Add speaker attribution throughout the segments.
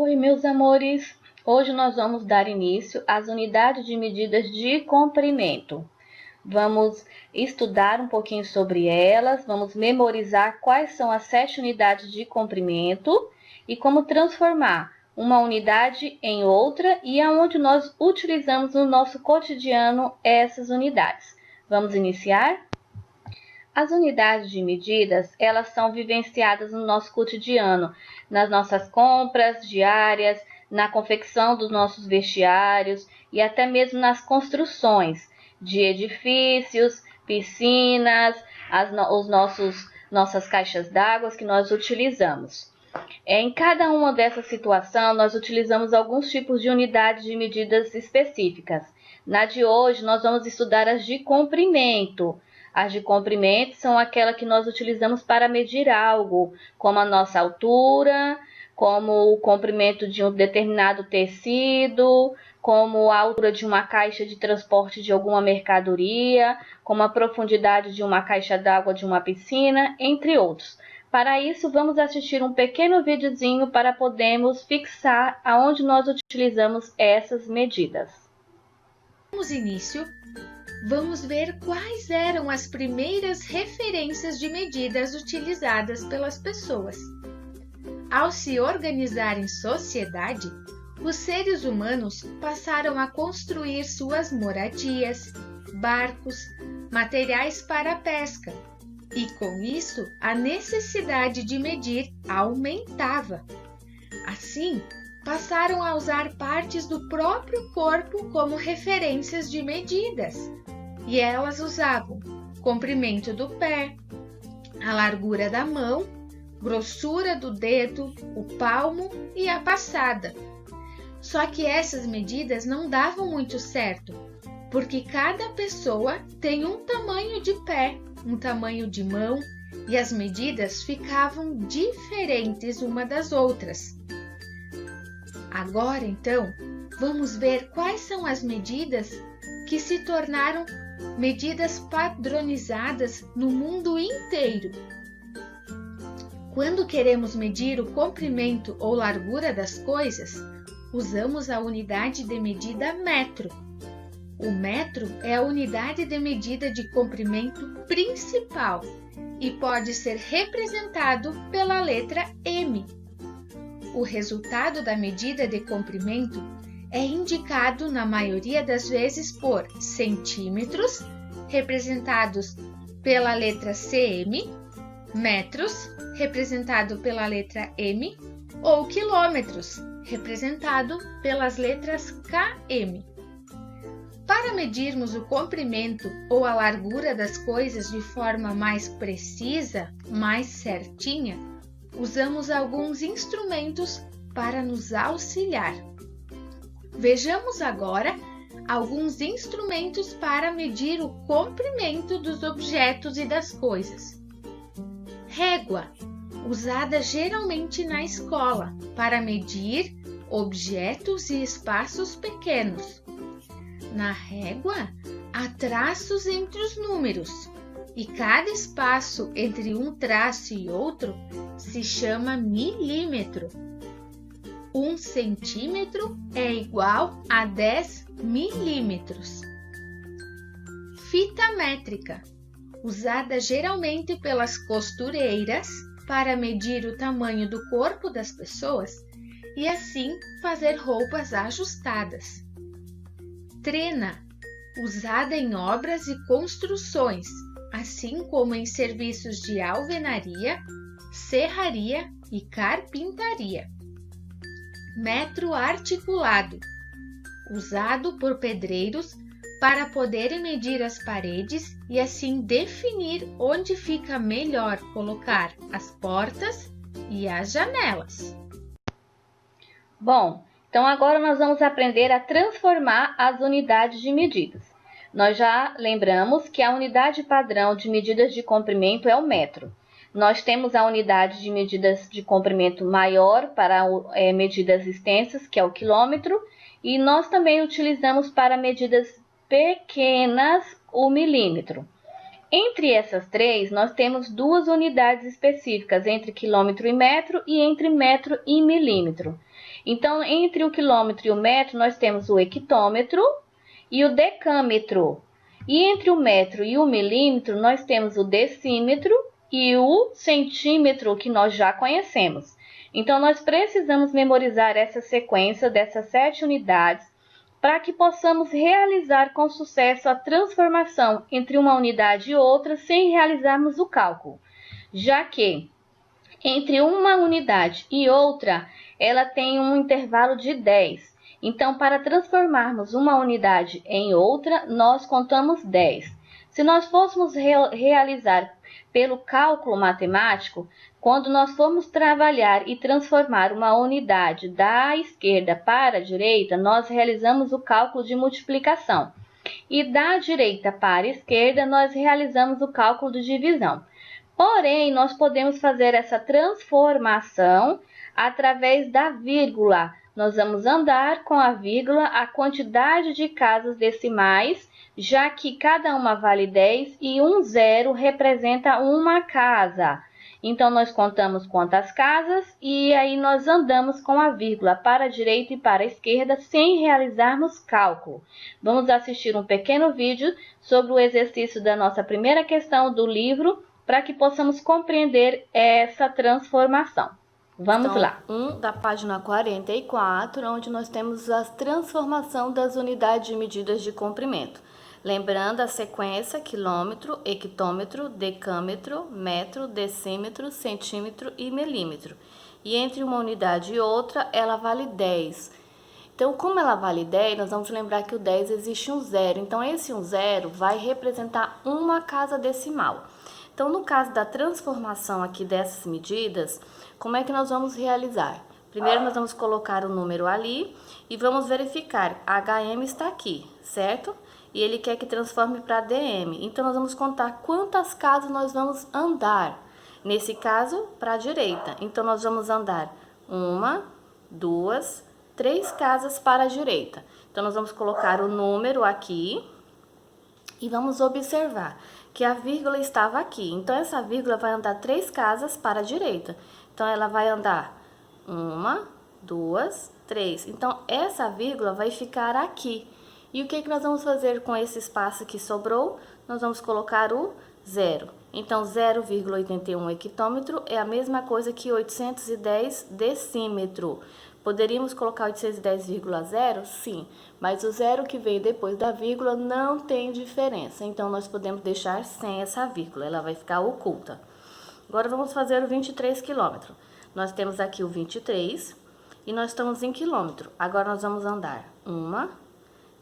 Speaker 1: Oi, meus amores! Hoje nós vamos dar início às unidades de medidas de comprimento. Vamos estudar um pouquinho sobre elas, vamos memorizar quais são as 7 unidades de comprimento e como transformar uma unidade em outra e aonde nós utilizamos no nosso cotidiano essas unidades. Vamos iniciar? As unidades de medidas, elas são vivenciadas no nosso cotidiano, nas nossas compras diárias, na confecção dos nossos vestiários e até mesmo nas construções de edifícios, piscinas, nossas caixas d'água que nós utilizamos. Em cada uma dessas situações, nós utilizamos alguns tipos de unidades de medidas específicas. Na de hoje, nós vamos estudar as de comprimento. As de comprimento são aquelas que nós utilizamos para medir algo, como a nossa altura, como o comprimento de um determinado tecido, como a altura de uma caixa de transporte de alguma mercadoria, como a profundidade de uma caixa d'água de uma piscina, entre outros. Para isso, vamos assistir um pequeno videozinho para podermos fixar aonde nós utilizamos essas medidas.
Speaker 2: Damos início. Vamos ver quais eram as primeiras referências de medidas utilizadas pelas pessoas. Ao se organizar em sociedade, os seres humanos passaram a construir suas moradias, barcos, materiais para a pesca, e com isso a necessidade de medir aumentava. Assim, passaram a usar partes do próprio corpo como referências de medidas, e elas usavam comprimento do pé, a largura da mão, grossura do dedo, o palmo e a passada. Só que essas medidas não davam muito certo, porque cada pessoa tem um tamanho de pé, um tamanho de mão, e as medidas ficavam diferentes uma das outras. Agora, então, vamos ver quais são as medidas que se tornaram medidas padronizadas no mundo inteiro. Quando queremos medir o comprimento ou largura das coisas, usamos a unidade de medida metro. O metro é a unidade de medida de comprimento principal e pode ser representado pela letra M. O resultado da medida de comprimento é indicado na maioria das vezes por centímetros, representados pela letra cm, metros, representado pela letra m, ou quilômetros, representado pelas letras km. Para medirmos o comprimento ou a largura das coisas de forma mais precisa, mais certinha, usamos alguns instrumentos para nos auxiliar. Vejamos agora alguns instrumentos para medir o comprimento dos objetos e das coisas. Régua, usada geralmente na escola para medir objetos e espaços pequenos. Na régua, há traços entre os números, e cada espaço entre um traço e outro se chama milímetro. 1 centímetro é igual a 10 milímetros. Fita métrica, usada geralmente pelas costureiras para medir o tamanho do corpo das pessoas e assim fazer roupas ajustadas. Trena, usada em obras e construções, assim como em serviços de alvenaria, serraria e carpintaria. Metro articulado, usado por pedreiros para poderem medir as paredes e assim definir onde fica melhor colocar as portas e as janelas.
Speaker 1: Bom, então agora nós vamos aprender a transformar as unidades de medidas. Nós já lembramos que a unidade padrão de medidas de comprimento é o metro. Nós temos a unidade de medidas de comprimento maior para medidas extensas, que é o quilômetro, e nós também utilizamos para medidas pequenas o milímetro. Entre essas três, nós temos duas unidades específicas, entre quilômetro e metro e entre metro e milímetro. Então, entre o quilômetro e o metro, nós temos o hectômetro e o decâmetro. E entre o metro e o milímetro, nós temos o decímetro e o centímetro, que nós já conhecemos. Então, nós precisamos memorizar essa sequência dessas 7 unidades para que possamos realizar com sucesso a transformação entre uma unidade e outra sem realizarmos o cálculo, já que entre uma unidade e outra, ela tem um intervalo de 10. Então, para transformarmos uma unidade em outra, nós contamos 10. Se nós fôssemos realizar pelo cálculo matemático, quando nós formos trabalhar e transformar uma unidade da esquerda para a direita, nós realizamos o cálculo de multiplicação. E da direita para a esquerda, nós realizamos o cálculo de divisão. Porém, nós podemos fazer essa transformação através da vírgula. Nós vamos andar com a vírgula a quantidade de casas decimais, já que cada uma vale 10 e um zero representa uma casa. Então, nós contamos quantas casas e aí nós andamos com a vírgula para a direita e para a esquerda sem realizarmos cálculo. Vamos assistir um pequeno vídeo sobre o exercício da nossa primeira questão do livro para que possamos compreender essa transformação. Vamos lá. Da página 44, onde nós temos a transformação das unidades de medidas de comprimento. Lembrando a sequência: quilômetro, hectômetro, decâmetro, metro, decímetro, centímetro e milímetro. E entre uma unidade e outra, ela vale 10. Então, como ela vale 10, nós vamos lembrar que o 10 existe um zero. Então, esse um zero vai representar uma casa decimal. Então, no caso da transformação aqui dessas medidas, como é que nós vamos realizar? Primeiro, nós vamos colocar o número ali e vamos verificar. HM está aqui, certo? E ele quer que transforme para DM. Então, nós vamos contar quantas casas nós vamos andar. Nesse caso, para a direita. Então, nós vamos andar 1, 2, 3 casas para a direita. Então, nós vamos colocar o número aqui e vamos observar que a vírgula estava aqui. Então, essa vírgula vai andar 3 casas para a direita. Então, ela vai andar 1, 2, 3. Então, essa vírgula vai ficar aqui. E o que nós vamos fazer com esse espaço que sobrou? Nós vamos colocar o zero. Então, 0,81 hectômetro é a mesma coisa que 810 decímetro. Poderíamos colocar 810,0? Sim, mas o zero que vem depois da vírgula não tem diferença. Então, nós podemos deixar sem essa vírgula, ela vai ficar oculta. Agora, vamos fazer o 23 quilômetro. Nós temos aqui o 23 e nós estamos em quilômetro. Agora, nós vamos andar 1,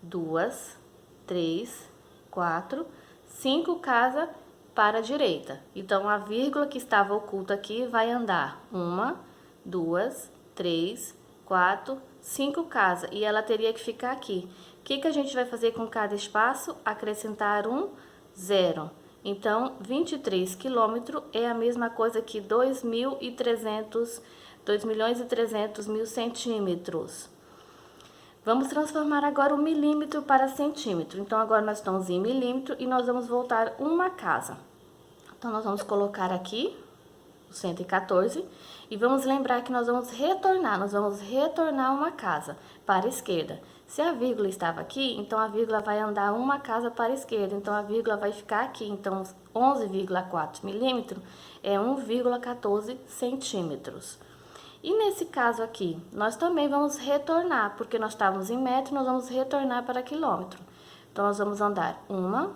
Speaker 1: 2, 3, 4, 5 casas para a direita. Então, a vírgula que estava oculta aqui vai andar 1, 2, 3, 4, 5 casas. E ela teria que ficar aqui. O que a gente vai fazer com cada espaço? Acrescentar um zero. Então, 23 quilômetros é a mesma coisa que 2.300.000 centímetros. Vamos transformar agora o milímetro para centímetro. Então, agora nós estamos em milímetro e nós vamos voltar uma casa. Então, nós vamos colocar aqui o 114 e vamos lembrar que nós vamos retornar uma casa para a esquerda. Se a vírgula estava aqui, então a vírgula vai andar uma casa para a esquerda. Então, a vírgula vai ficar aqui. Então, 11,4 milímetros é 1,14 centímetros. E nesse caso aqui, nós também vamos retornar, porque nós estávamos em metro, nós vamos retornar para quilômetro. Então, nós vamos andar 1,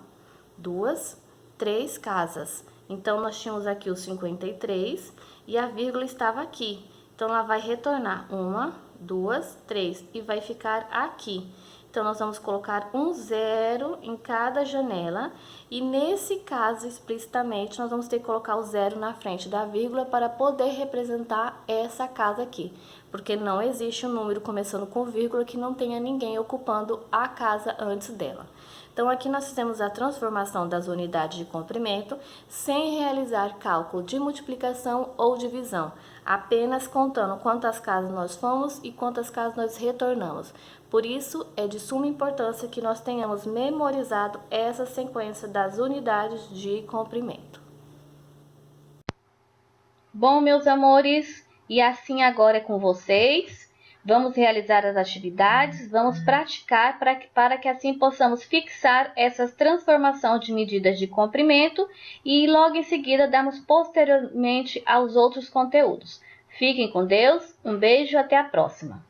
Speaker 1: 2, 3 casas. Então, nós tínhamos aqui o 53 e a vírgula estava aqui. Então, ela vai retornar 1, 2, 3 e vai ficar aqui. Então, nós vamos colocar um zero em cada janela e nesse caso, explicitamente, nós vamos ter que colocar o zero na frente da vírgula para poder representar essa casa aqui. Porque não existe um número começando com vírgula que não tenha ninguém ocupando a casa antes dela. Então, aqui nós fizemos a transformação das unidades de comprimento sem realizar cálculo de multiplicação ou divisão, apenas contando quantas casas nós fomos e quantas casas nós retornamos. Por isso, é de suma importância que nós tenhamos memorizado essa sequência das unidades de comprimento. Bom, meus amores, e assim agora é com vocês. Vamos realizar as atividades, vamos praticar para que assim possamos fixar essas transformações de medidas de comprimento e logo em seguida darmos posteriormente aos outros conteúdos. Fiquem com Deus, um beijo, até a próxima!